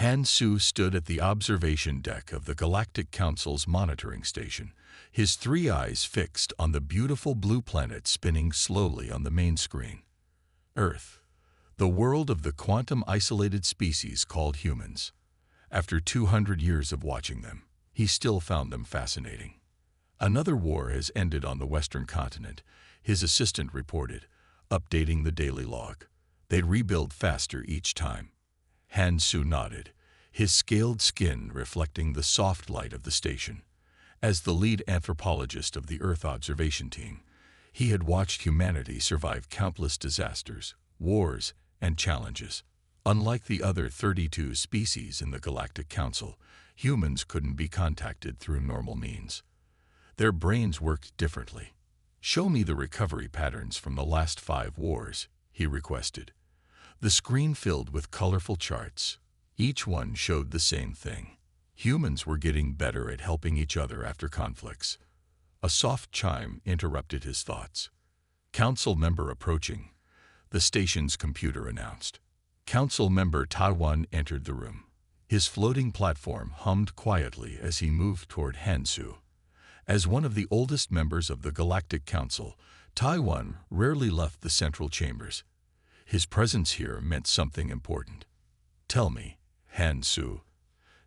Han-Su stood at the observation deck of the Galactic Council's monitoring station, his three eyes fixed on the beautiful blue planet spinning slowly on the main screen. Earth, the world of the quantum-isolated species called humans. After 200 years of watching them, he still found them fascinating. Another war has ended on the western continent, his assistant reported, updating the daily log. They'd rebuild faster each time. Han-Su nodded, his scaled skin reflecting the soft light of the station. As the lead anthropologist of the Earth observation team, he had watched humanity survive countless disasters, wars, and challenges. Unlike the other 32 species in the Galactic Council, humans couldn't be contacted through normal means. Their brains worked differently. "Show me the recovery patterns from the last 5 wars," he requested. The screen filled with colorful charts. Each one showed the same thing. Humans were getting better at helping each other after conflicts. A soft chime interrupted his thoughts. "Council member approaching," the station's computer announced. Council member Taiwan entered the room. His floating platform hummed quietly as he moved toward Han-Su. As one of the oldest members of the Galactic Council, Taiwan rarely left the central chambers. His presence here meant something important. "Tell me, Han-Su."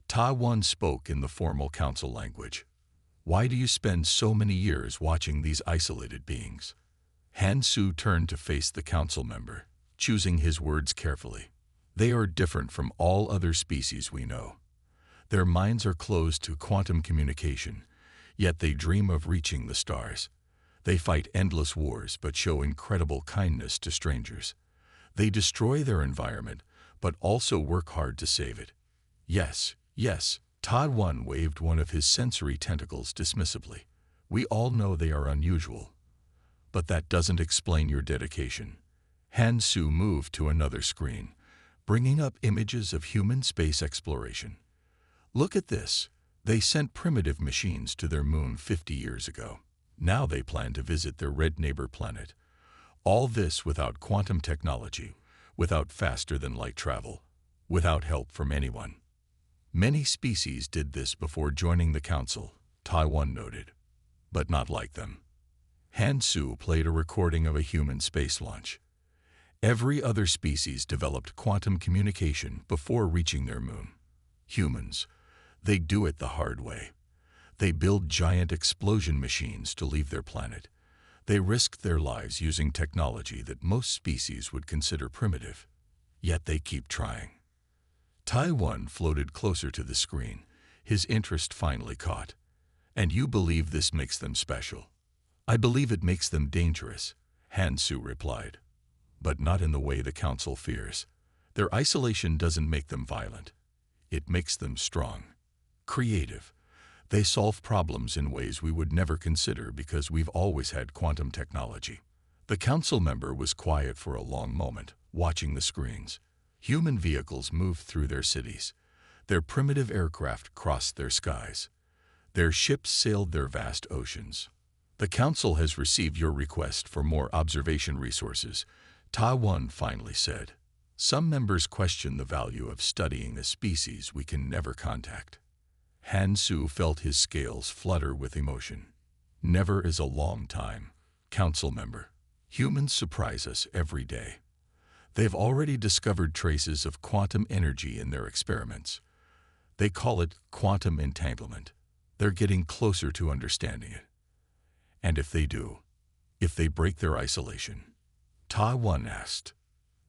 Taiwan spoke in the formal council language. "Why do you spend so many years watching these isolated beings?" Han-Su turned to face the council member, choosing his words carefully. "They are different from all other species we know. Their minds are closed to quantum communication, yet they dream of reaching the stars. They fight endless wars but show incredible kindness to strangers. They destroy their environment, but also work hard to save it." "Yes, yes," Taiwan waved one of his sensory tentacles dismissively. "We all know they are unusual. But that doesn't explain your dedication." Han-Su moved to another screen, bringing up images of human space exploration. "Look at this. They sent primitive machines to their moon 50 years ago. Now they plan to visit their red neighbor planet. All this without quantum technology, without faster-than-light travel, without help from anyone. Many species did this before joining the Council," Taiwan noted, "but not like them." Han-Su played a recording of a human space launch. Every other species developed quantum communication before reaching their moon. Humans, they do it the hard way. They build giant explosion machines to leave their planet. They risk their lives using technology that most species would consider primitive. Yet they keep trying. Taiwan floated closer to the screen, his interest finally caught. "And you believe this makes them special?" "I believe it makes them dangerous," Han-Su replied. "But not in the way the Council fears. Their isolation doesn't make them violent. It makes them strong, creative. They solve problems in ways we would never consider because we've always had quantum technology." The council member was quiet for a long moment, watching the screens. Human vehicles moved through their cities. Their primitive aircraft crossed their skies. Their ships sailed their vast oceans. "The council has received your request for more observation resources," Taiwan finally said. "Some members question the value of studying a species we can never contact." Han-Su felt his scales flutter with emotion. "Never is a long time, council member. Humans surprise us every day. They've already discovered traces of quantum energy in their experiments. They call it quantum entanglement. They're getting closer to understanding it. And if they do, if they break their isolation," Taiwan asked,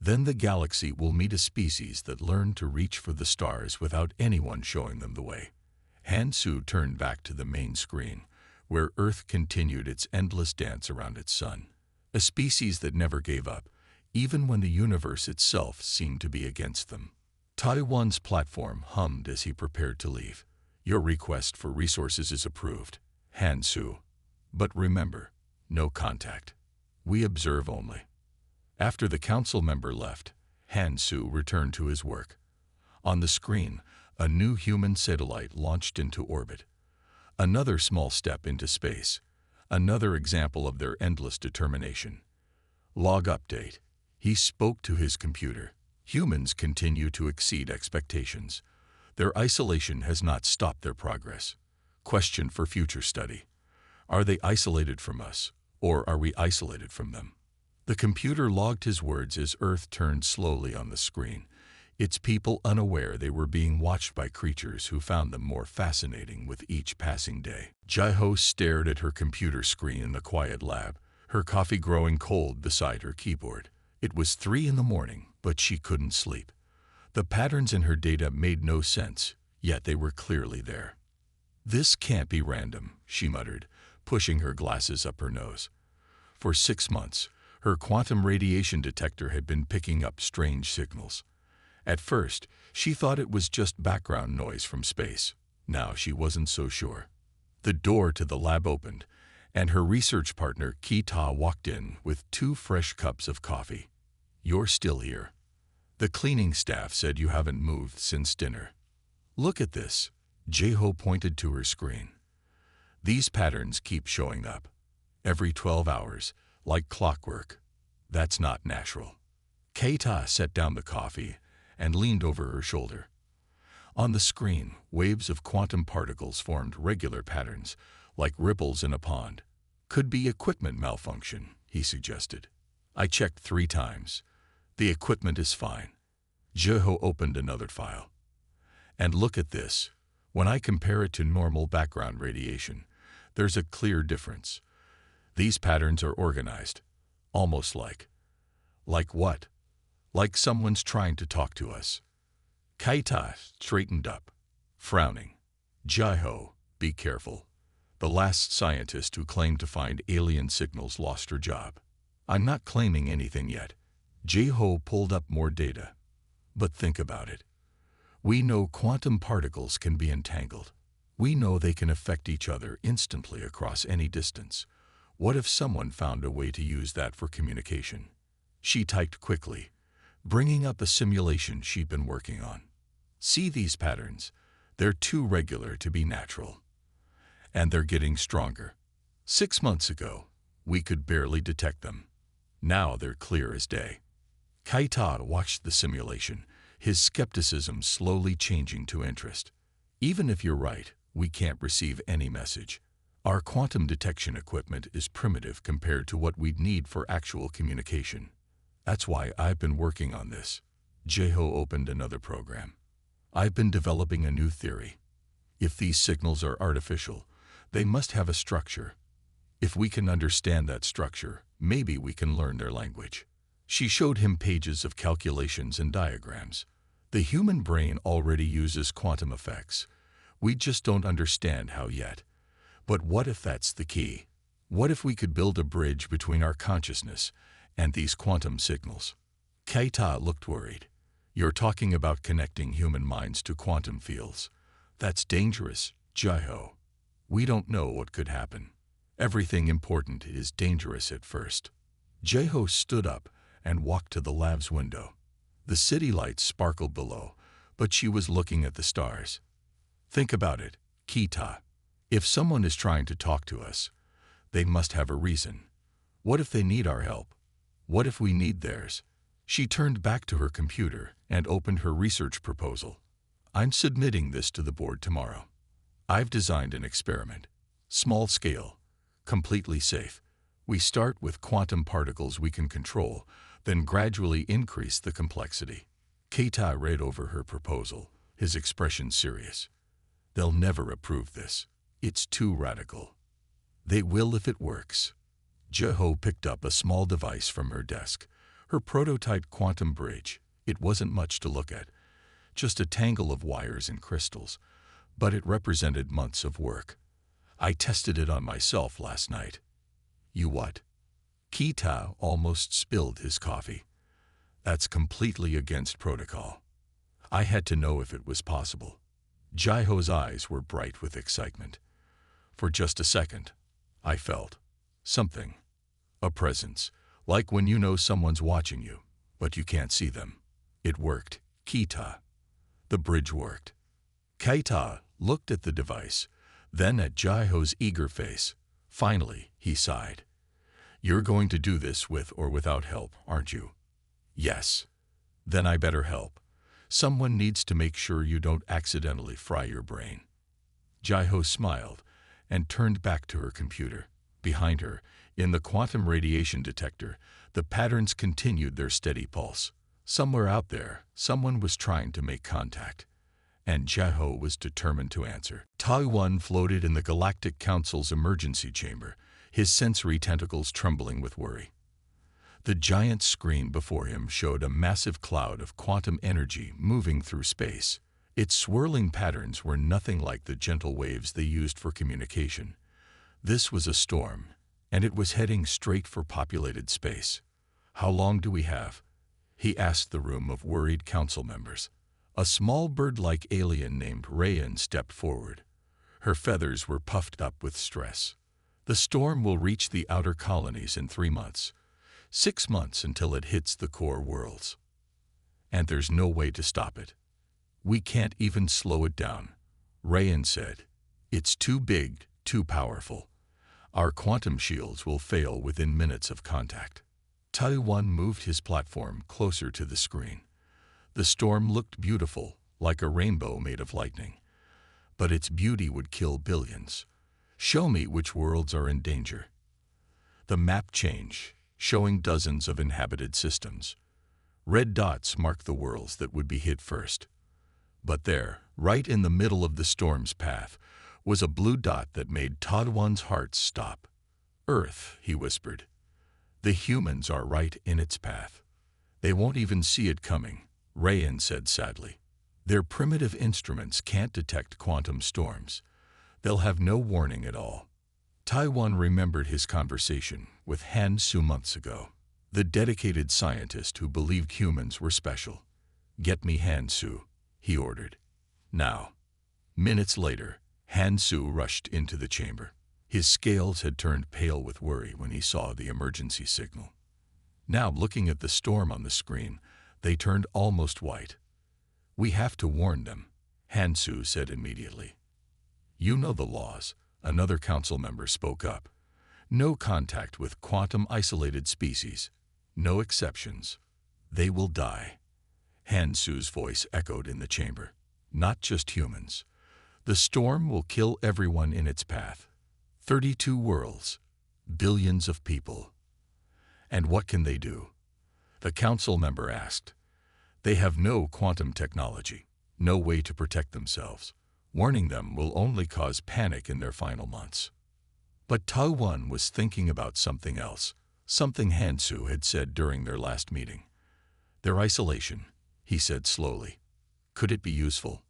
"then the galaxy will meet a species that learned to reach for the stars without anyone showing them the way." Han-Su turned back to the main screen, where Earth continued its endless dance around its sun. A species that never gave up, even when the universe itself seemed to be against them. Taiwan's platform hummed as he prepared to leave. "Your request for resources is approved, Han-Su. But remember, no contact. We observe only." After the council member left, Han-Su returned to his work. On the screen, a new human satellite launched into orbit. Another small step into space. Another example of their endless determination. Log update. He spoke to his computer. "Humans continue to exceed expectations. Their isolation has not stopped their progress. Question for future study. Are they isolated from us, or are we isolated from them? The computer logged his words as Earth turned slowly on the screen, its people unaware they were being watched by creatures who found them more fascinating with each passing day. Jai-Ho stared at her computer screen in the quiet lab, her coffee growing cold beside her keyboard. It was 3 in the morning, but she couldn't sleep. The patterns in her data made no sense, yet they were clearly there. This can't be random, she muttered, pushing her glasses up her nose. For 6 months, her quantum radiation detector had been picking up strange signals. At first, she thought it was just background noise from space. Now she wasn't so sure. The door to the lab opened, and her research partner Kita walked in with 2 fresh cups of coffee. "You're still here. The cleaning staff said you haven't moved since dinner." "Look at this," Jai-Ho pointed to her screen. "These patterns keep showing up. Every 12 hours, like clockwork. That's not natural." Keita set down the coffee and leaned over her shoulder. On the screen, waves of quantum particles formed regular patterns, like ripples in a pond. "Could be equipment malfunction," he suggested. "I checked 3 times. The equipment is fine." Jai-Ho opened another file. "And look at this. When I compare it to normal background radiation, there's a clear difference. These patterns are organized, almost like..." "Like what?" "Like someone's trying to talk to us." Keita straightened up, frowning. "Jai-Ho, be careful. The last scientist who claimed to find alien signals lost her job." "I'm not claiming anything yet." Jai-Ho pulled up more data. "But think about it. We know quantum particles can be entangled. We know they can affect each other instantly across any distance. What if someone found a way to use that for communication?" She typed quickly, bringing up a simulation she'd been working on. "See these patterns? They're too regular to be natural. And they're getting stronger. 6 months ago, we could barely detect them. Now they're clear as day." Keita watched the simulation, his skepticism slowly changing to interest. "Even if you're right, we can't receive any message. Our quantum detection equipment is primitive compared to what we'd need for actual communication. That's why I've been working on this." Jai-Ho opened another program. "I've been developing a new theory. If these signals are artificial, they must have a structure. If we can understand that structure, maybe we can learn their language." She showed him pages of calculations and diagrams. "The human brain already uses quantum effects. We just don't understand how yet. But what if that's the key? What if we could build a bridge between our consciousness and these quantum signals?" Keita looked worried. "You're talking about connecting human minds to quantum fields. That's dangerous, Jai-Ho. We don't know what could happen. Everything important is dangerous at first." Jai-Ho stood up and walked to the lab's window. The city lights sparkled below, but she was looking at the stars. "Think about it, Keita. If someone is trying to talk to us, they must have a reason. What if they need our help? What if we need theirs?" She turned back to her computer and opened her research proposal. "I'm submitting this to the board tomorrow. I've designed an experiment. Small scale, completely safe. We start with quantum particles we can control, then gradually increase the complexity." Keita read over her proposal, his expression serious. "They'll never approve this. It's too radical." "They will if it works." Jai-Ho picked up a small device from her desk, her prototype quantum bridge. It wasn't much to look at, just a tangle of wires and crystals, but it represented months of work. "I tested it on myself last night." "You what?" Keita almost spilled his coffee. "That's completely against protocol. I had to know if it was possible." Jai-Ho's eyes were bright with excitement. "For just a second, I felt something. A presence, like when you know someone's watching you, but you can't see them. It worked, Keita. The bridge worked." Keita looked at the device, then at Jai-Ho's eager face. Finally, he sighed. "You're going to do this with or without help, aren't you?" "Yes." "Then I better help. Someone needs to make sure you don't accidentally fry your brain. Jaiho smiled and turned back to her computer. Behind her, in the quantum radiation detector, the patterns continued their steady pulse. Somewhere out there, someone was trying to make contact, and Jaiho was determined to answer. Tai-1 floated in the Galactic Council's emergency chamber, his sensory tentacles trembling with worry. The giant screen before him showed a massive cloud of quantum energy moving through space. Its swirling patterns were nothing like the gentle waves they used for communication. This was a storm, and it was heading straight for populated space. "How long do we have?" he asked the room of worried council members. A small bird-like alien named Rayan stepped forward. Her feathers were puffed up with stress. "The storm will reach the outer colonies in 3 months. 6 months until it hits the core worlds. And there's no way to stop it. We can't even slow it down," Rayan said. "It's too big, too powerful. Our quantum shields will fail within minutes of contact." Tai-1 moved his platform closer to the screen. The storm looked beautiful, like a rainbow made of lightning. But its beauty would kill billions. "Show me which worlds are in danger." The map changed, showing dozens of inhabited systems. Red dots marked the worlds that would be hit first. But there, right in the middle of the storm's path, was a blue dot that made Tai-1's heart stop. "Earth," he whispered. "The humans are right in its path." "They won't even see it coming," Rayan said sadly. "Their primitive instruments can't detect quantum storms. They'll have no warning at all." Tai-1 remembered his conversation with Han Su months ago, the dedicated scientist who believed humans were special. "Get me Han Su," he ordered. "Now." Minutes later, Han Su rushed into the chamber. His scales had turned pale with worry when he saw the emergency signal. Now, looking at the storm on the screen, they turned almost white. "We have to warn them," Han Su said immediately. "You know the laws," another council member spoke up. "No contact with quantum-isolated species. No exceptions. They will die." Han Su's voice echoed in the chamber. "Not just humans. The storm will kill everyone in its path. 32 worlds. Billions of people." "And what can they do?" the council member asked. "They have no quantum technology, no way to protect themselves. Warning them will only cause panic in their final months." But Tai-1 was thinking about something else, something Han Su had said during their last meeting. "Their isolation," he said slowly. "Could it be useful?"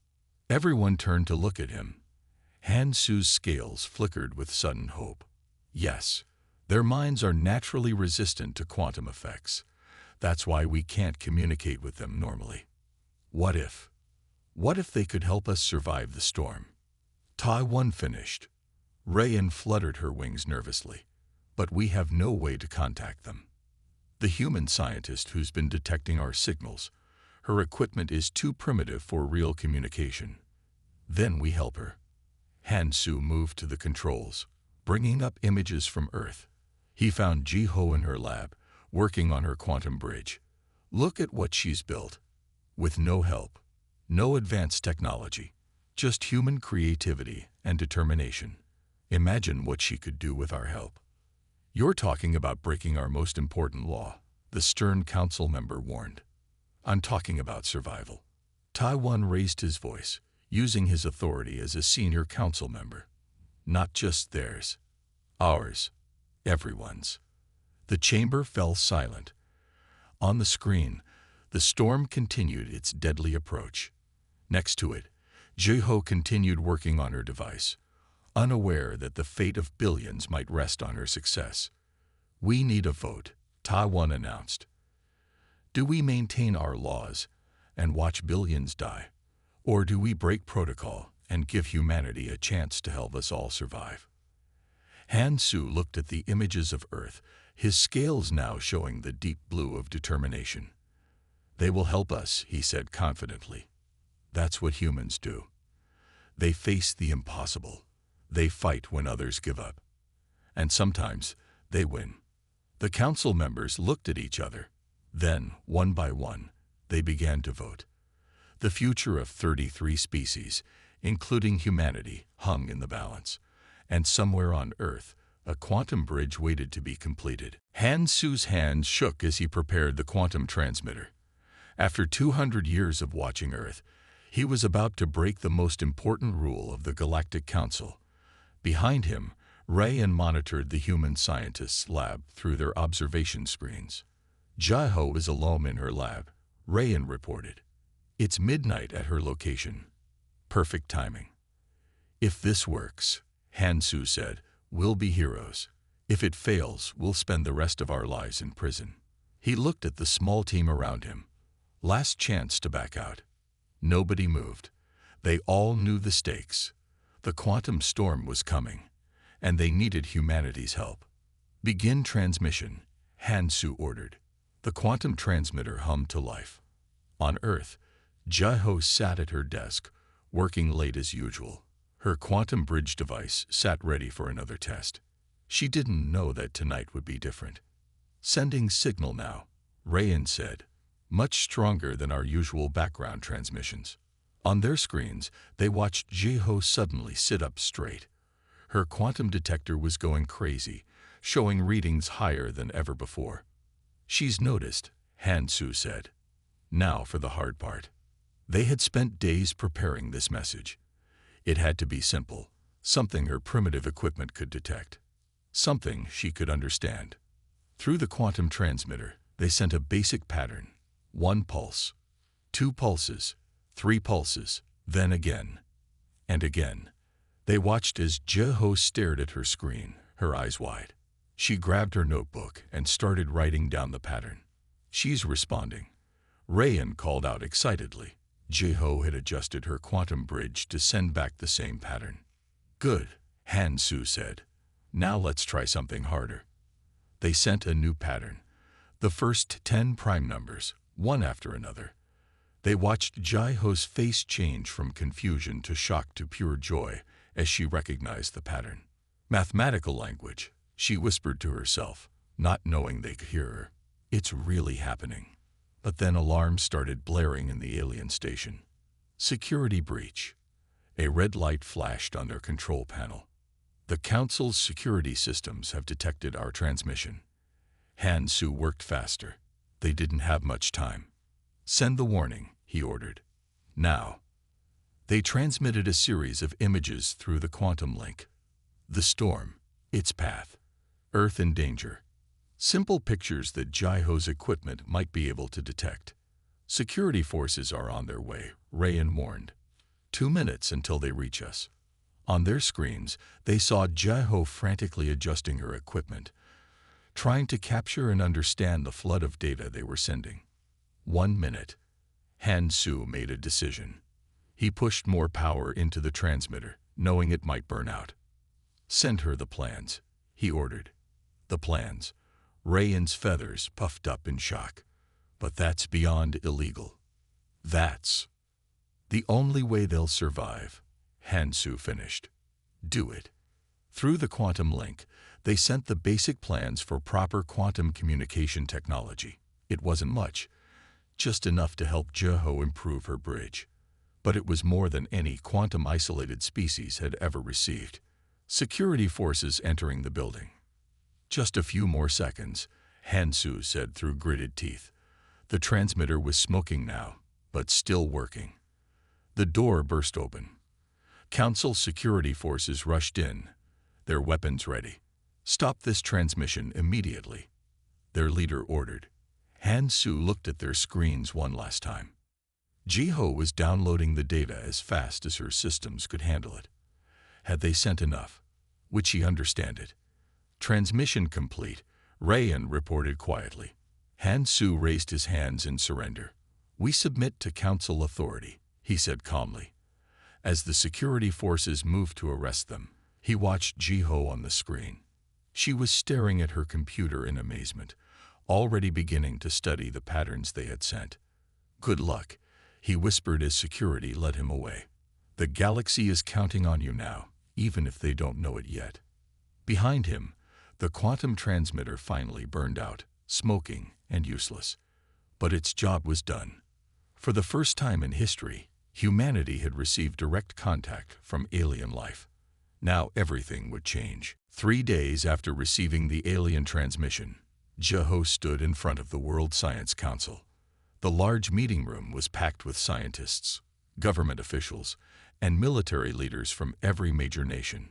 Everyone turned to look at him. Han Su's scales flickered with sudden hope. "Yes, their minds are naturally resistant to quantum effects. That's why we can't communicate with them normally. What if? What if they could help us survive the storm?" Tai-1 finished. Rayan fluttered her wings nervously. "But we have no way to contact them. The human scientist who's been detecting our signals, her equipment is too primitive for real communication. Then we help her." Han Su moved to the controls, bringing up images from Earth. He found Jaiho in her lab, working on her quantum bridge. "Look at what she's built. With no help, no advanced technology, just human creativity and determination. Imagine what she could do with our help." "You're talking about breaking our most important law," the stern council member warned. "I'm talking about survival." Tai-1 raised his voice, using his authority as a senior council member. "Not just theirs. Ours. Everyone's." The chamber fell silent. On the screen, the storm continued its deadly approach. Next to it, Jaiho continued working on her device, unaware that the fate of billions might rest on her success. "We need a vote," Tai-1 announced. "Do we maintain our laws and watch billions die? Or do we break protocol and give humanity a chance to help us all survive?" Han Su looked at the images of Earth, his scales now showing the deep blue of determination. "They will help us," he said confidently. "That's what humans do. They face the impossible. They fight when others give up. And sometimes they win." The council members looked at each other. Then, one by one, they began to vote. The future of 33 species, including humanity, hung in the balance. And somewhere on Earth, a quantum bridge waited to be completed. Han Su's hands shook as he prepared the quantum transmitter. After 200 years of watching Earth, he was about to break the most important rule of the Galactic Council. Behind him, Rayan monitored the human scientists' lab through their observation screens. Jiho is alone in her lab, Rayan reported. It's midnight at her location. Perfect timing. If this works, Han Su said, we'll be heroes. If it fails, we'll spend the rest of our lives in prison. He looked at the small team around him. Last chance to back out. Nobody moved. They all knew the stakes. The quantum storm was coming, and they needed humanity's help. Begin transmission, Han Su ordered. The quantum transmitter hummed to life. On Earth, Jiho sat at her desk, working late as usual. Her quantum bridge device sat ready for another test. She didn't know that tonight would be different. Sending signal now, Rayan said, much stronger than our usual background transmissions. On their screens, they watched Jiho suddenly sit up straight. Her quantum detector was going crazy, showing readings higher than ever before. She's noticed, Han Su said. Now for the hard part. They had spent days preparing this message. It had to be simple, something her primitive equipment could detect, something she could understand. Through the quantum transmitter, they sent a basic pattern. 1 pulse, 2 pulses, 3 pulses, then again, and again. They watched as Jiho stared at her screen, her eyes wide. She grabbed her notebook and started writing down the pattern. She's responding. Rayan called out excitedly. Jiho had adjusted her quantum bridge to send back the same pattern. Good, Han Su said. Now let's try something harder. They sent a new pattern. The first 10 prime numbers, one after another. They watched Jiho's face change from confusion to shock to pure joy as she recognized the pattern. Mathematical language, she whispered to herself, not knowing they could hear her. It's really happening. But then alarms started blaring in the alien station. Security breach. A red light flashed on their control panel. The Council's security systems have detected our transmission. Han Su worked faster. They didn't have much time. Send the warning, he ordered. Now. They transmitted a series of images through the quantum link. The storm, its path, Earth in danger. Simple pictures that Jiho's equipment might be able to detect. Security forces are on their way, Rayan warned. 2 minutes until they reach us. On their screens, they saw Jiho frantically adjusting her equipment, trying to capture and understand the flood of data they were sending. 1 minute. Han Su made a decision. He pushed more power into the transmitter, knowing it might burn out. Send her the plans, he ordered. The plans. Rayan's feathers puffed up in shock. But that's beyond illegal. That's the only way they'll survive, Han Su finished. Do it. Through the quantum link, they sent the basic plans for proper quantum communication technology. It wasn't much, just enough to help Jiho improve her bridge. But it was more than any quantum-isolated species had ever received. Security forces entering the building. Just a few more seconds, Han Su said through gritted teeth. The transmitter was smoking now, but still working. The door burst open. Council security forces rushed in, their weapons ready. Stop this transmission immediately, their leader ordered. Han Su looked at their screens one last time. Jiho was downloading the data as fast as her systems could handle it. Had they sent enough? Would she understand it? Transmission complete, Rayan reported quietly. Han Su raised his hands in surrender. We submit to council authority, he said calmly. As the security forces moved to arrest them, he watched Jiho on the screen. She was staring at her computer in amazement, already beginning to study the patterns they had sent. Good luck, he whispered as security led him away. The galaxy is counting on you now, even if they don't know it yet. Behind him, the quantum transmitter finally burned out, smoking and useless. But its job was done. For the first time in history, humanity had received direct contact from alien life. Now everything would change. 3 days after receiving the alien transmission, Jeho stood in front of the World Science Council. The large meeting room was packed with scientists, government officials, and military leaders from every major nation.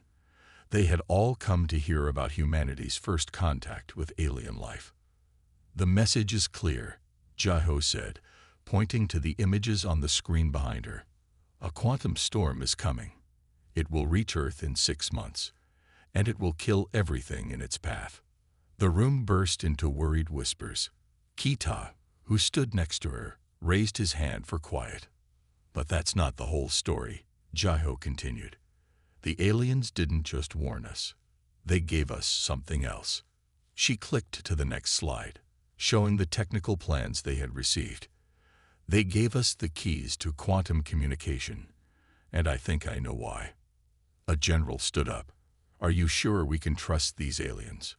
They had all come to hear about humanity's first contact with alien life. "The message is clear," Jeho said, pointing to the images on the screen behind her. "A quantum storm is coming. It will reach Earth in 6 months, and it will kill everything in its path." The room burst into worried whispers. Kita, who stood next to her, raised his hand for quiet. "But that's not the whole story," Jeho continued. "The aliens didn't just warn us. They gave us something else." She clicked to the next slide, showing the technical plans they had received. "They gave us the keys to quantum communication, and I think I know why." A general stood up. "Are you sure we can trust these aliens?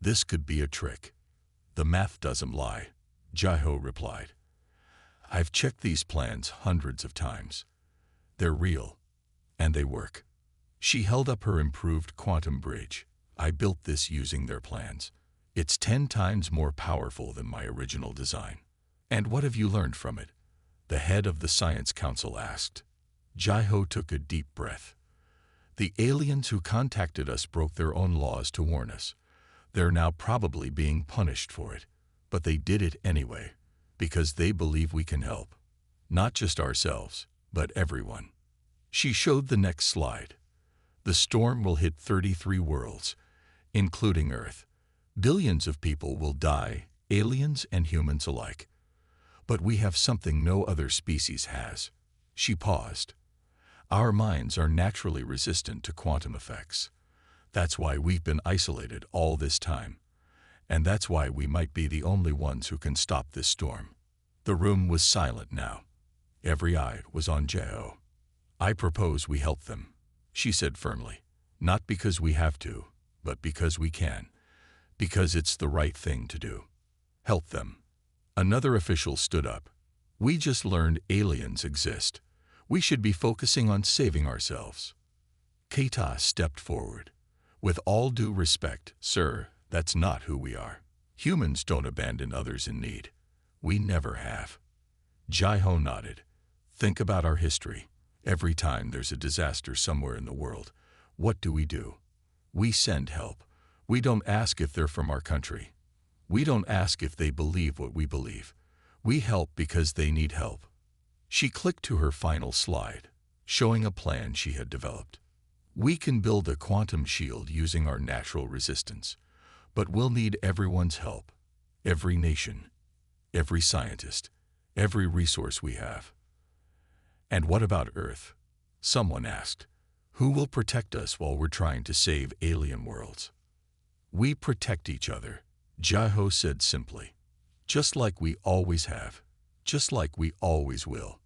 This could be a trick." "The math doesn't lie," Jeho replied. "I've checked these plans hundreds of times. They're real, and they work." She held up her improved quantum bridge. "I built this using their plans. It's 10 times more powerful than my original design." "And what have you learned from it?" the head of the Science Council asked. Jeho took a deep breath. "The aliens who contacted us broke their own laws to warn us. They're now probably being punished for it, but they did it anyway, because they believe we can help. Not just ourselves, but everyone." She showed the next slide. "The storm will hit 33 worlds, including Earth. Billions of people will die, aliens and humans alike. But we have something no other species has." She paused. "Our minds are naturally resistant to quantum effects. That's why we've been isolated all this time. And that's why we might be the only ones who can stop this storm." The room was silent now. Every eye was on Jeho. "I propose we help them," she said firmly. "Not because we have to, but because we can. Because it's the right thing to do. Help them." Another official stood up. "We just learned aliens exist. We should be focusing on saving ourselves." Keita stepped forward. "With all due respect, sir, that's not who we are. Humans don't abandon others in need. We never have." Jeho nodded. "Think about our history. Every time there's a disaster somewhere in the world, what do? We send help. We don't ask if they're from our country. We don't ask if they believe what we believe. We help because they need help." She clicked to her final slide, showing a plan she had developed. "We can build a quantum shield using our natural resistance, but we'll need everyone's help. Every nation, every scientist, every resource we have." "And what about Earth?" someone asked. "Who will protect us while we're trying to save alien worlds?" "We protect each other," Jeho said simply. "Just like we always have. Just like we always will."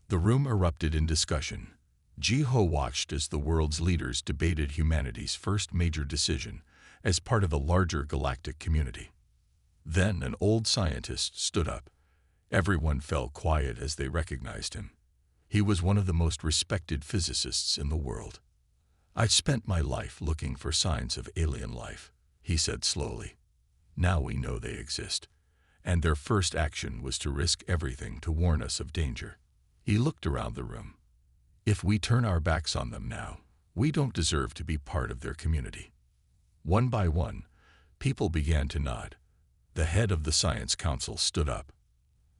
The room erupted in discussion. Jeho watched as the world's leaders debated humanity's first major decision as part of the larger galactic community. Then an old scientist stood up. Everyone fell quiet as they recognized him. He was one of the most respected physicists in the world. "I've spent my life looking for signs of alien life," he said slowly. "Now we know they exist, and their first action was to risk everything to warn us of danger." He looked around the room. "If we turn our backs on them now, we don't deserve to be part of their community." One by one, people began to nod. The head of the Science Council stood up.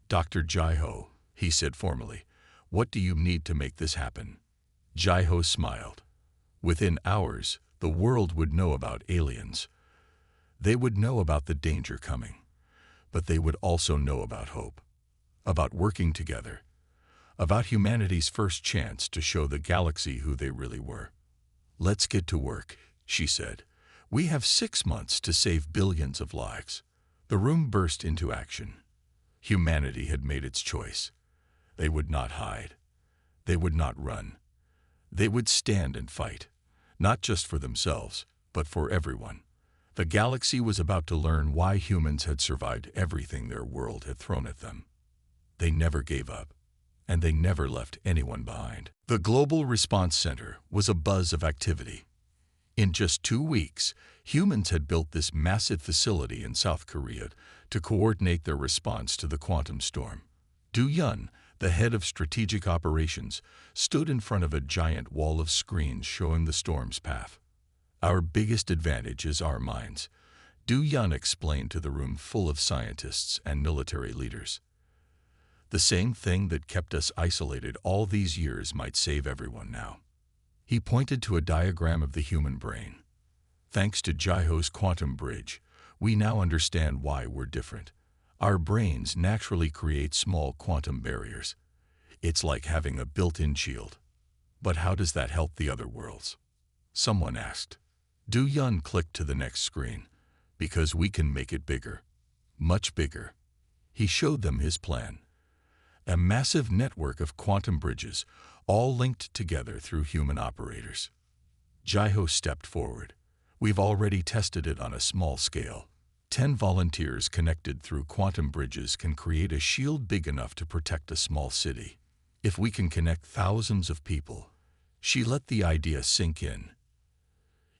"Dr. Jeho," he said formally, "what do you need to make this happen?" Jeho smiled. "Within hours, the world would know about aliens. They would know about the danger coming, but they would also know about hope, about working together, about humanity's first chance to show the galaxy who they really were." "Let's get to work," she said. "We have 6 months to save billions of lives." The room burst into action. Humanity had made its choice. They would not hide. They would not run. They would stand and fight, not just for themselves, but for everyone. The galaxy was about to learn why humans had survived everything their world had thrown at them. They never gave up, and they never left anyone behind. The Global Response Center was a buzz of activity. In just 2 weeks, humans had built this massive facility in South Korea to coordinate their response to the quantum storm. Du Yun, the head of strategic operations, stood in front of a giant wall of screens showing the storm's path. Our biggest advantage is our minds, Du Yun explained to the room full of scientists and military leaders. The same thing that kept us isolated all these years might save everyone now. He pointed to a diagram of the human brain. Thanks to Jaiho's quantum bridge, we now understand why we're different. Our brains naturally create small quantum barriers. It's like having a built-in shield. But how does that help the other worlds? Someone asked. Du Yun clicked to the next screen. Because we can make it bigger. Much bigger. He showed them his plan. A massive network of quantum bridges, all linked together through human operators. Jaiho stepped forward. We've already tested it on a small scale. 10 volunteers connected through quantum bridges can create a shield big enough to protect a small city. If we can connect thousands of people, she let the idea sink in.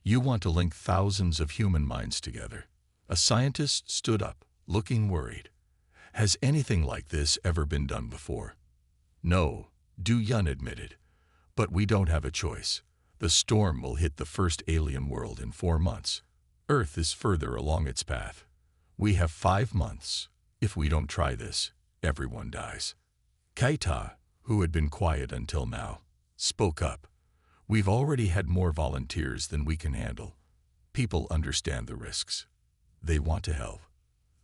You want to link thousands of human minds together. A scientist stood up, looking worried. Has anything like this ever been done before? No, Du Yun admitted. But we don't have a choice. The storm will hit the first alien world in 4 months. Earth is further along its path. We have 5 months. If we don't try this, everyone dies. Kaita, who had been quiet until now, spoke up. We've already had more volunteers than we can handle. People understand the risks. They want to help.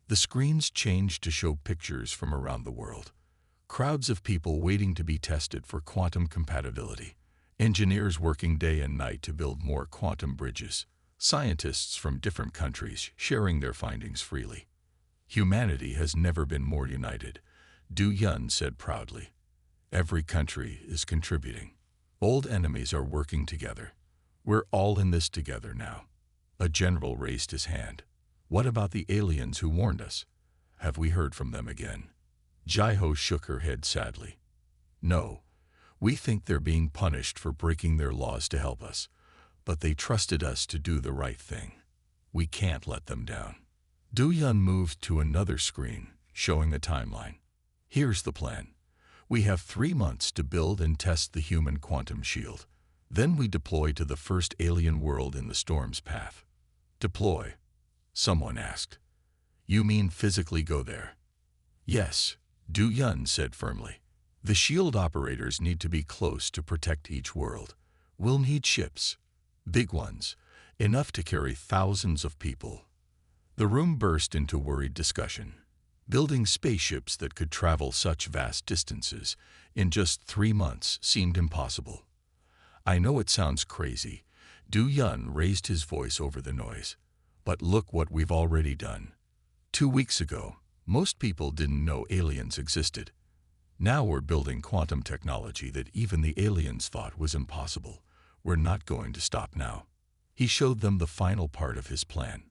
The screens changed to show pictures from around the world. Crowds of people waiting to be tested for quantum compatibility. Engineers working day and night to build more quantum bridges. Scientists from different countries sharing their findings freely. Humanity has never been more united, Du Yun said proudly. Every country is contributing. Old enemies are working together. We're all in this together now. A general raised his hand. What about the aliens who warned us? Have we heard from them again? Jaiho shook her head sadly. No, we think they're being punished for breaking their laws to help us, but they trusted us to do the right thing. We can't let them down. Du Yun moved to another screen, showing a timeline. Here's the plan. We have 3 months to build and test the human quantum shield. Then we deploy to the first alien world in the storm's path. Deploy? Someone asked. You mean physically go there? Yes, Du Yun said firmly. The shield operators need to be close to protect each world. We'll need ships. Big ones, enough to carry thousands of people. The room burst into worried discussion. Building spaceships that could travel such vast distances in just 3 months seemed impossible. I know it sounds crazy. Du Yun raised his voice over the noise. But look what we've already done. 2 weeks ago, most people didn't know aliens existed. Now we're building quantum technology that even the aliens thought was impossible. We're not going to stop now. He showed them the final part of his plan.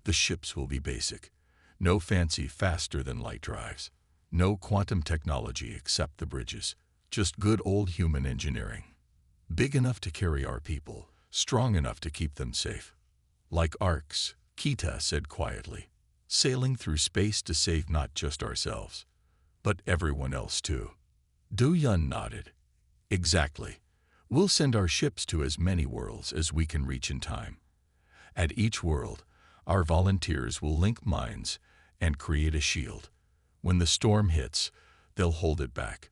The ships will be basic. No fancy faster-than-light drives. No quantum technology except the bridges. Just good old human engineering. Big enough to carry our people. Strong enough to keep them safe. Like Orcs, Kita said quietly. Sailing through space to save not just ourselves, but everyone else too. Du Yun nodded. Exactly. We'll send our ships to as many worlds as we can reach in time. At each world, our volunteers will link minds and create a shield. When the storm hits, they'll hold it back.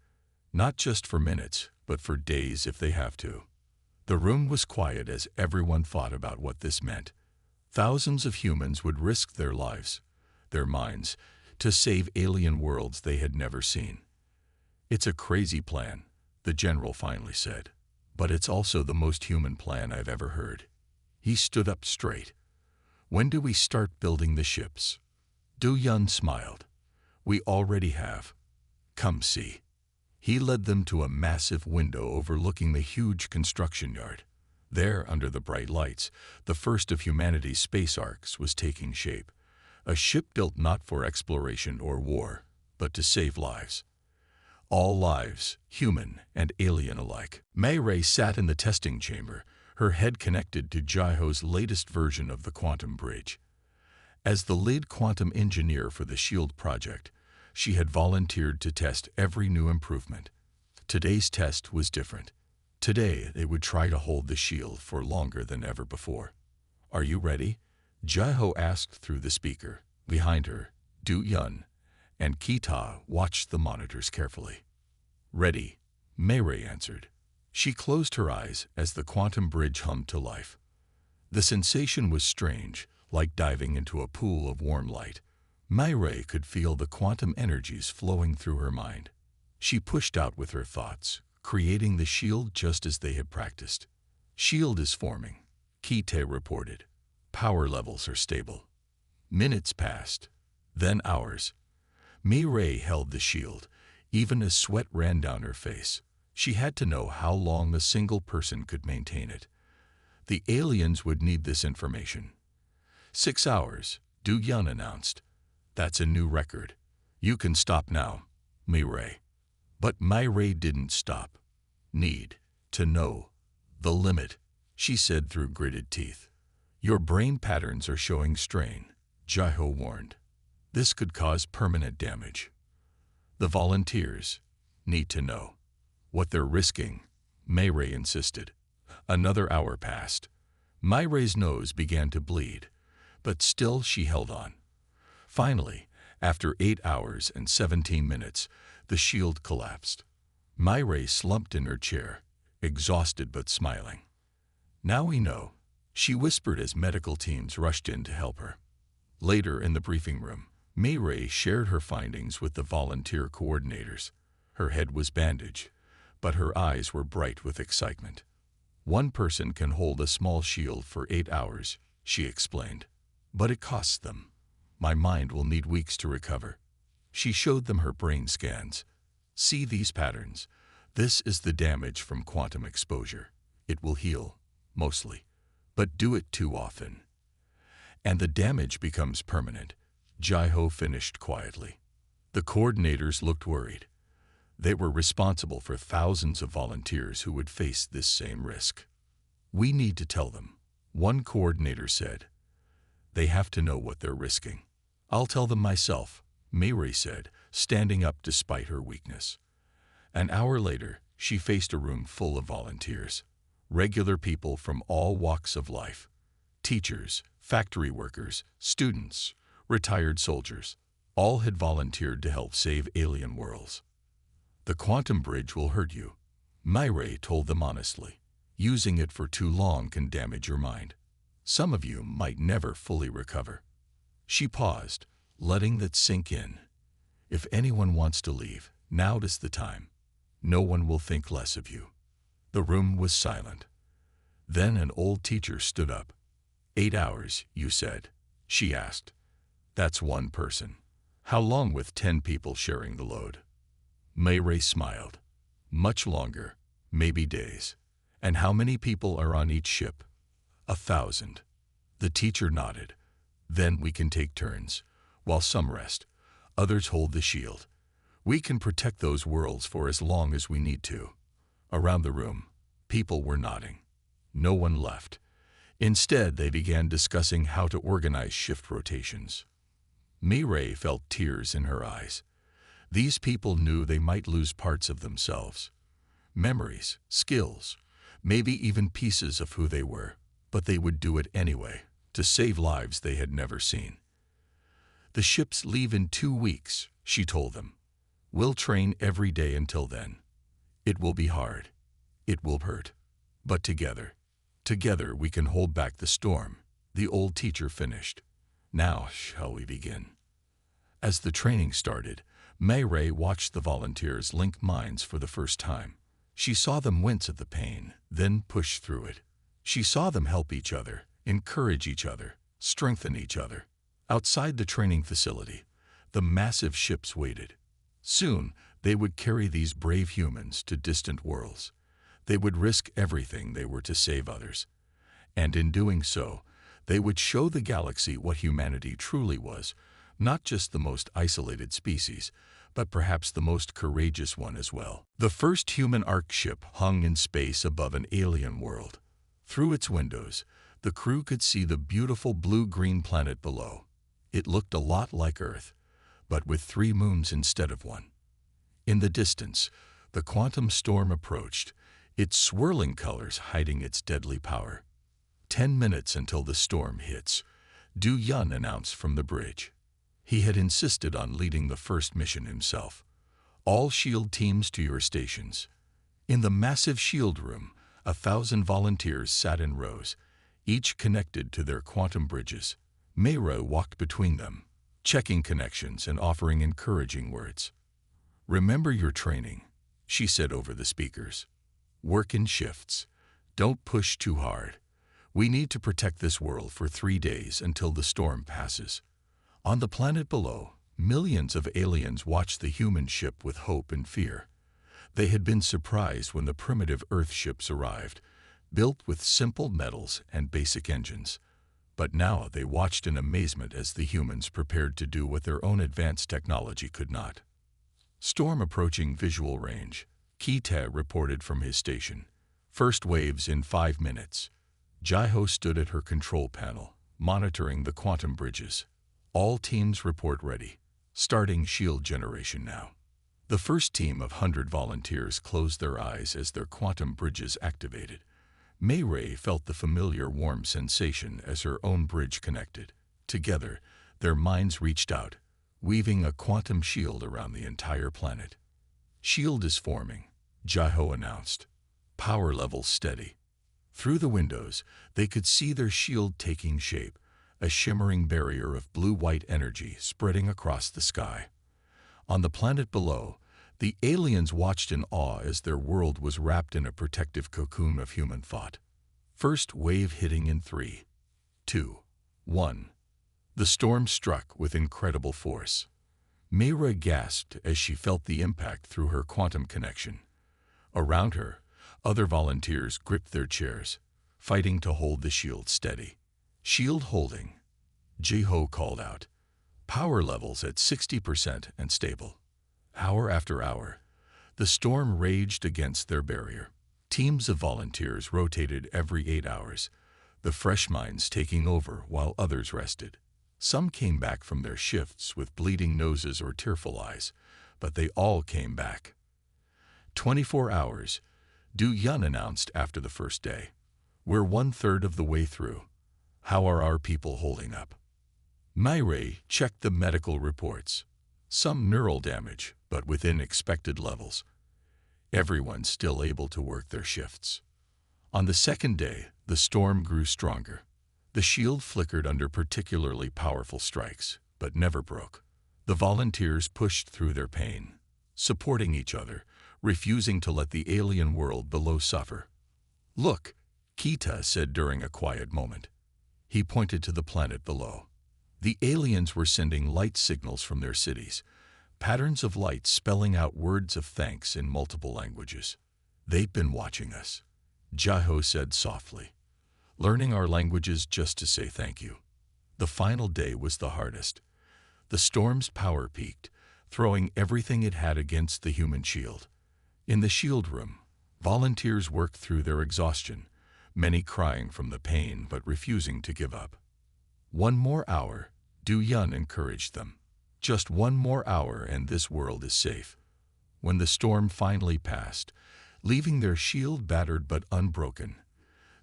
Not just for minutes, but for days if they have to. The room was quiet as everyone thought about what this meant. Thousands of humans would risk their lives, their minds, to save alien worlds they had never seen. It's a crazy plan, the general finally said. But it's also the most human plan I've ever heard. He stood up straight. When do we start building the ships? Du Yun smiled. We already have. Come see. He led them to a massive window overlooking the huge construction yard. There, under the bright lights, the first of humanity's space arcs was taking shape. A ship built not for exploration or war, but to save lives. All lives, human and alien alike. May Ray sat in the testing chamber, her head connected to Jaiho's latest version of the quantum bridge. As the lead quantum engineer for the SHIELD project, she had volunteered to test every new improvement. Today's test was different. Today, they would try to hold the shield for longer than ever before. "Are you ready?" Jaiho asked through the speaker. Behind her, Du Yun and Kita watched the monitors carefully. "Ready," Mayray answered. She closed her eyes as the quantum bridge hummed to life. The sensation was strange, like diving into a pool of warm light. Mayray could feel the quantum energies flowing through her mind. She pushed out with her thoughts, creating the shield just as they had practiced. "Shield is forming," Kite reported. "Power levels are stable." Minutes passed, then hours. Mayray held the shield, even as sweat ran down her face. She had to know how long a single person could maintain it. The aliens would need this information. 6 hours, Du Yun announced. "That's a new record. You can stop now, Mayray." But Mayray didn't stop. "Need to know the limit," she said through gritted teeth. "Your brain patterns are showing strain," Jaiho warned. "This could cause permanent damage." "The volunteers need to know what they're risking," Mayray insisted. Another hour passed. Mayray's nose began to bleed, but still she held on. Finally, after 8 hours and 17 minutes, the shield collapsed. Mayray slumped in her chair, exhausted but smiling. "Now we know," she whispered as medical teams rushed in to help her. Later in the briefing room, Mayray shared her findings with the volunteer coordinators. Her head was bandaged, but her eyes were bright with excitement. "One person can hold a small shield for 8 hours, she explained. "But it costs them. My mind will need weeks to recover." She showed them her brain scans. "See these patterns? This is the damage from quantum exposure. It will heal, mostly, but do it too often. And the damage becomes permanent," Jaiho finished quietly. The coordinators looked worried. They were responsible for thousands of volunteers who would face this same risk. "We need to tell them," one coordinator said. "They have to know what they're risking." "I'll tell them myself," Mayray said, standing up despite her weakness. An hour later, she faced a room full of volunteers, regular people from all walks of life. Teachers, factory workers, students, retired soldiers, all had volunteered to help save alien worlds. "The quantum bridge will hurt you," Mayray told them honestly. "Using it for too long can damage your mind. Some of you might never fully recover." She paused, letting that sink in. "If anyone wants to leave, now is the time. No one will think less of you." The room was silent. Then an old teacher stood up. 8 hours, you said?" she asked. "That's one person. How long with 10 people sharing the load?" Mayray smiled. "Much longer, maybe days." "And how many people are on each ship?" 1,000. The teacher nodded. "Then we can take turns. While some rest, others hold the shield. We can protect those worlds for as long as we need to." Around the room, people were nodding. No one left. Instead, they began discussing how to organize shift rotations. Mayray felt tears in her eyes. These people knew they might lose parts of themselves. Memories, skills, maybe even pieces of who they were. But they would do it anyway, to save lives they had never seen. "The ships leave in 2 weeks, she told them. "We'll train every day until then. It will be hard. It will hurt. But together we can hold back the storm," the old teacher finished. "Now shall we begin?" As the training started, Mayray watched the volunteers link minds for the first time. She saw them wince at the pain, then push through it. She saw them help each other, encourage each other, strengthen each other. Outside the training facility, the massive ships waited. Soon, they would carry these brave humans to distant worlds. They would risk everything they were to save others. And in doing so, they would show the galaxy what humanity truly was, not just the most isolated species, but perhaps the most courageous one as well. The first human Ark ship hung in space above an alien world. Through its windows, the crew could see the beautiful blue-green planet below. It looked a lot like Earth, but with 3 moons instead of 1. In the distance, the quantum storm approached, its swirling colors hiding its deadly power. 10 minutes until the storm hits, Du Yun announced from the bridge. He had insisted on leading the first mission himself. All SHIELD teams to your stations. In the massive SHIELD room, 1,000 volunteers sat in rows, each connected to their quantum bridges. Mayra walked between them, checking connections and offering encouraging words. "Remember your training," she said over the speakers. "Work in shifts. Don't push too hard. We need to protect this world for 3 days until the storm passes." On the planet below, millions of aliens watched the human ship with hope and fear. They had been surprised when the primitive Earth ships arrived, built with simple metals and basic engines. But now they watched in amazement as the humans prepared to do what their own advanced technology could not. Storm approaching visual range. Kita reported from his station. First waves in 5 minutes. Jiho stood at her control panel, monitoring the quantum bridges. All teams report ready. Starting shield generation now. The first team of 100 volunteers closed their eyes as their quantum bridges activated. Mayray felt the familiar warm sensation as her own bridge connected. Together, their minds reached out, weaving a quantum shield around the entire planet. "Shield is forming," Jiho announced. "Power levels steady." Through the windows, they could see their shield taking shape, a shimmering barrier of blue-white energy spreading across the sky. On the planet below, the aliens watched in awe as their world was wrapped in a protective cocoon of human thought. First wave hitting in 3, 2, 1. The storm struck with incredible force. Mayra gasped as she felt the impact through her quantum connection. Around her, other volunteers gripped their chairs, fighting to hold the shield steady. "Shield holding," Jiho called out. "Power levels at 60% and stable." Hour after hour, the storm raged against their barrier. Teams of volunteers rotated every 8 hours, the fresh minds taking over while others rested. Some came back from their shifts with bleeding noses or tearful eyes, but they all came back. 24 hours, Du Yun announced after the first day. "We're 1/3 of the way through. How are our people holding up?" Mayray checked the medical reports. Some neural damage, but within expected levels. Everyone's still able to work their shifts. On the second day, the storm grew stronger. The shield flickered under particularly powerful strikes, but never broke. The volunteers pushed through their pain, supporting each other, refusing to let the alien world below suffer. "Look," Kita said during a quiet moment. He pointed to the planet below. The aliens were sending light signals from their cities, patterns of light spelling out words of thanks in multiple languages. "They've been watching us," Jiho said softly, "learning our languages just to say thank you." The final day was the hardest. The storm's power peaked, throwing everything it had against the human shield. In the shield room, volunteers worked through their exhaustion, many crying from the pain but refusing to give up. "One more hour," Du Yun encouraged them. "Just one more hour and this world is safe." When the storm finally passed, leaving their shield battered but unbroken,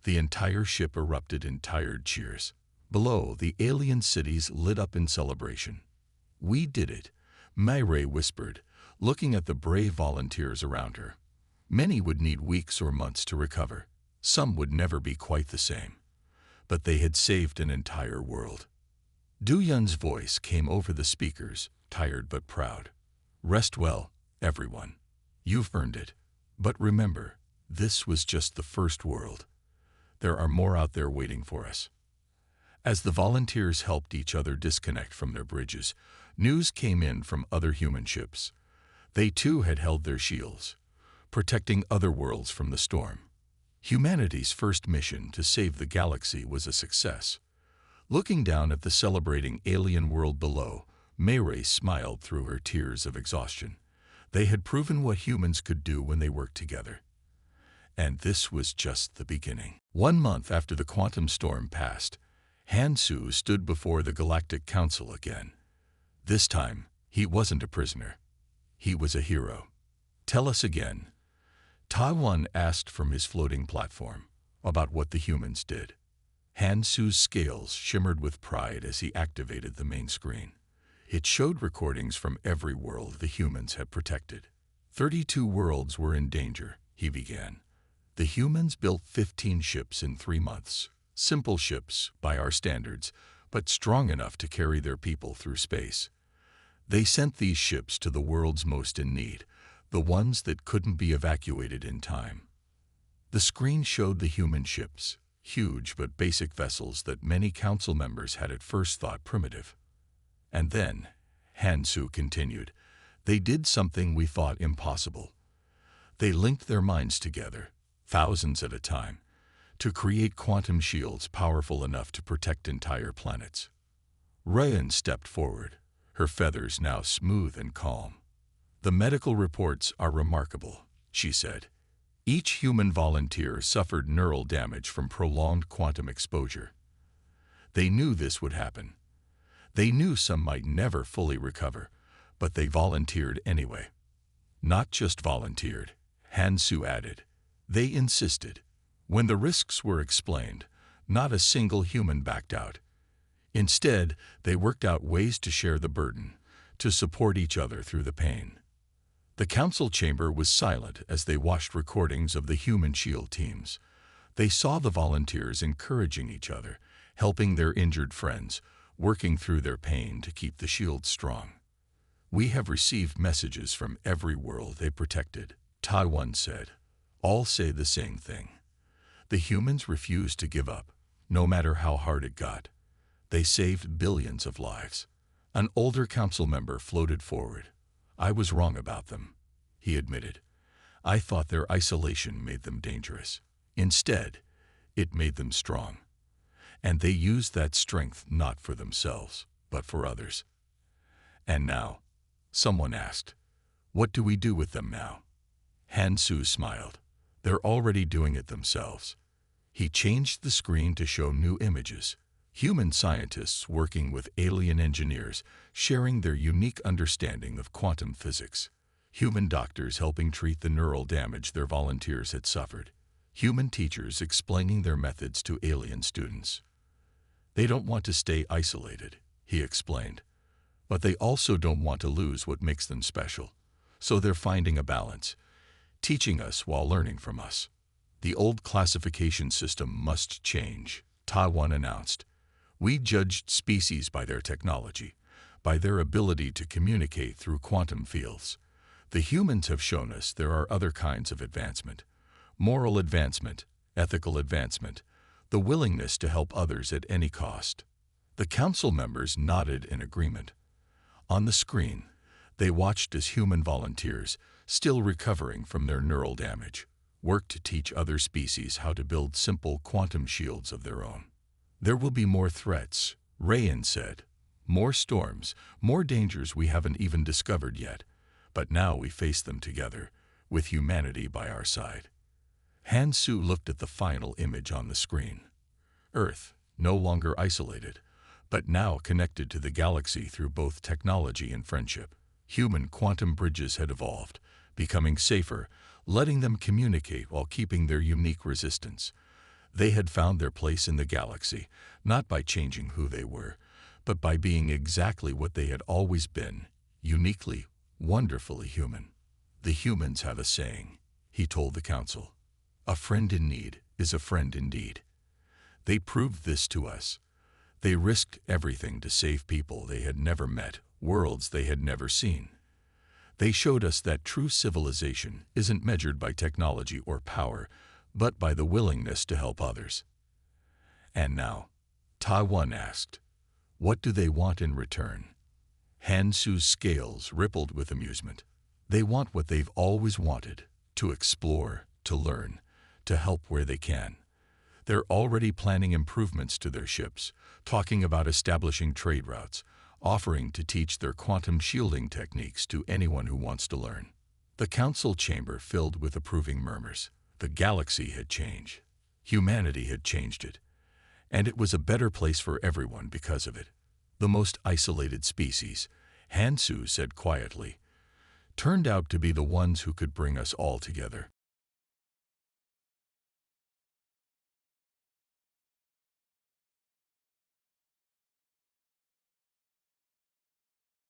the entire ship erupted in tired cheers. Below, the alien cities lit up in celebration. "We did it," Mayray whispered, looking at the brave volunteers around her. Many would need weeks or months to recover. Some would never be quite the same. But they had saved an entire world. Du Yun's voice came over the speakers, tired but proud. "Rest well, everyone. You've earned it. But remember, this was just the first world. There are more out there waiting for us." As the volunteers helped each other disconnect from their bridges, news came in from other human ships. They too had held their shields, protecting other worlds from the storm. Humanity's first mission to save the galaxy was a success. Looking down at the celebrating alien world below, Mei smiled through her tears of exhaustion. They had proven what humans could do when they worked together. And this was just the beginning. 1 month after the quantum storm passed, Hansu stood before the Galactic Council again. This time, he wasn't a prisoner. He was a hero. "Tell us again," Taiwan asked from his floating platform, "about what the humans did." Hansu's scales shimmered with pride as he activated the main screen. It showed recordings from every world the humans had protected. 32 worlds were in danger, he began. The humans built 15 ships in 3 months. Simple ships, by our standards, but strong enough to carry their people through space. They sent these ships to the worlds most in need, the ones that couldn't be evacuated in time. The screen showed the human ships, huge but basic vessels that many council members had at first thought primitive. And then, Hansu continued, they did something we thought impossible. They linked their minds together, thousands at a time, to create quantum shields powerful enough to protect entire planets. Ryan stepped forward, her feathers now smooth and calm. "The medical reports are remarkable," she said. Each human volunteer suffered neural damage from prolonged quantum exposure. They knew this would happen. They knew some might never fully recover, but they volunteered anyway. Not just volunteered, Hansu added. They insisted. When the risks were explained, not a single human backed out. Instead, they worked out ways to share the burden, to support each other through the pain. The council chamber was silent as they watched recordings of the human shield teams. They saw the volunteers encouraging each other, helping their injured friends, working through their pain to keep the shield strong. "We have received messages from every world they protected," Taiwan said. "All say the same thing. The humans refused to give up, no matter how hard it got. They saved billions of lives." An older council member floated forward. "I was wrong about them," he admitted. "I thought their isolation made them dangerous. Instead, it made them strong. And they used that strength not for themselves, but for others." "And now?" someone asked. "What do we do with them now?" Hansu smiled. "They're already doing it themselves." He changed the screen to show new images. Human scientists working with alien engineers, sharing their unique understanding of quantum physics. Human doctors helping treat the neural damage their volunteers had suffered. Human teachers explaining their methods to alien students. "They don't want to stay isolated," he explained. "But they also don't want to lose what makes them special. So they're finding a balance, teaching us while learning from us." "The old classification system must change," Taiwan announced. "We judged species by their technology, by their ability to communicate through quantum fields. The humans have shown us there are other kinds of advancement. Moral advancement, ethical advancement, the willingness to help others at any cost." The council members nodded in agreement. On the screen, they watched as human volunteers, still recovering from their neural damage, worked to teach other species how to build simple quantum shields of their own. "There will be more threats," Rayan said. "More storms, more dangers we haven't even discovered yet. But now we face them together, with humanity by our side." Hansu looked at the final image on the screen. Earth, no longer isolated, but now connected to the galaxy through both technology and friendship. Human quantum bridges had evolved, becoming safer, letting them communicate while keeping their unique resistance. They had found their place in the galaxy, not by changing who they were, but by being exactly what they had always been, uniquely, wonderfully human. "The humans have a saying," he told the council. "A friend in need is a friend indeed." They proved this to us. They risked everything to save people they had never met, worlds they had never seen. They showed us that true civilization isn't measured by technology or power, but by the willingness to help others. "And now," Taiwan asked, "what do they want in return?" Hansu's scales rippled with amusement. "They want what they've always wanted, to explore, to learn, to help where they can. They're already planning improvements to their ships, talking about establishing trade routes, offering to teach their quantum shielding techniques to anyone who wants to learn. The council chamber filled with approving murmurs. The galaxy had changed. Humanity had changed it. And it was a better place for everyone because of it. The most isolated species, Hansu said quietly, turned out to be the ones who could bring us all together.